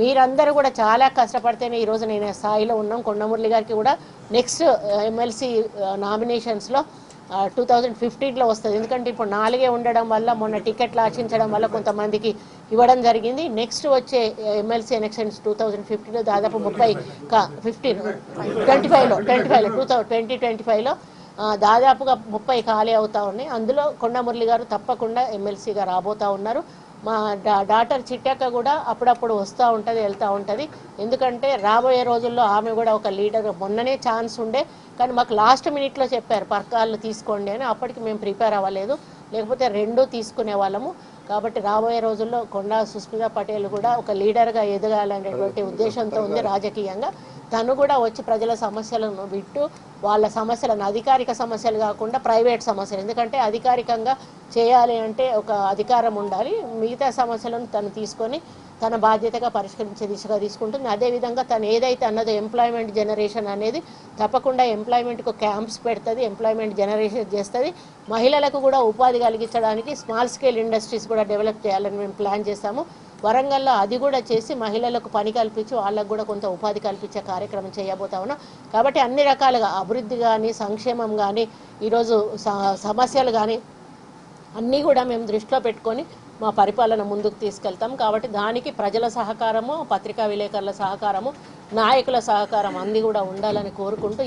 మీరందరూ కూడా చాలా కష్టపడితేనే ఈరోజు నేను స్థాయిలో ఉన్నాం. కొండమురళి గారికి కూడా నెక్స్ట్ ఎమ్మెల్సీ నామినేషన్స్లో 2015లో వస్తుంది. ఎందుకంటే ఇప్పుడు 4 ఉండడం వల్ల మొన్న టికెట్లు ఆశించడం వల్ల కొంతమందికి ఇవ్వడం జరిగింది. నెక్స్ట్ వచ్చే ఎమ్మెల్సీ ఎలక్షన్స్ 2015లో దాదాపు 2025లో దాదాపుగా 30 ఖాళీ అవుతా ఉన్నాయి. అందులో కొండమురళి గారు తప్పకుండా ఎమ్మెల్సీగా రాబోతూ ఉన్నారు. మా డాటర్ చిట్టక్క కూడా అప్పుడప్పుడు వస్తూ ఉంటుంది, వెళ్తూ ఉంటుంది. ఎందుకంటే రాబోయే రోజుల్లో ఆమె కూడా ఒక లీడర్. మొన్ననే ఛాన్స్ ఉండే, కానీ మాకు లాస్ట్ మినిట్లో చెప్పారు పర్కాలు తీసుకోండి అని. అప్పటికి మేము ప్రిపేర్ అవ్వలేదు, లేకపోతే 2 తీసుకునే వాళ్ళము. కాబట్టి రాబోయే రోజుల్లో కొండా సుస్మితా పటేల్ కూడా ఒక లీడర్గా ఎదగాలనేటువంటి ఉద్దేశంతో ఉంది రాజకీయంగా. తను కూడా వచ్చి ప్రజల సమస్యలను విట్టు వాళ్ళ సమస్యలను అధికారిక సమస్యలు కాకుండా ప్రైవేట్ సమస్యలు, ఎందుకంటే అధికారికంగా చేయాలి అంటే ఒక అధికారం ఉండాలి. మిగతా సమస్యలను తను తీసుకొని తన బాధ్యతగా పరిష్కరించే దిశగా తీసుకుంటుంది. అదేవిధంగా తను ఏదైతే అన్నదో ఎంప్లాయ్మెంట్ జనరేషన్ అనేది తప్పకుండా ఎంప్లాయ్మెంట్కు క్యాంప్స్ పెడుతుంది, ఎంప్లాయ్మెంట్ జనరేషన్ చేస్తుంది. మహిళలకు కూడా ఉపాధి కలిగించడానికి స్మాల్ స్కేల్ ఇండస్ట్రీస్ కూడా డెవలప్ చేయాలని మేము ప్లాన్ చేస్తాము. వరంగల్లో అది కూడా చేసి మహిళలకు పని కల్పించి వాళ్ళకు కూడా కొంత ఉపాధి కల్పించే కార్యక్రమం చేయబోతా ఉన్నాం. కాబట్టి అన్ని రకాలుగా అభివృద్ధి కానీ సంక్షేమం కానీ ఈరోజు సమస్యలు కానీ అన్నీ కూడా మేము దృష్టిలో పెట్టుకొని మా పరిపాలన ముందుకు తీసుకెళ్తాం. కాబట్టి దానికి ప్రజల సహకారము, పత్రికా విలేకరుల సహకారము, నాయకుల సహకారం అన్నీ కూడా ఉండాలని కోరుకుంటూ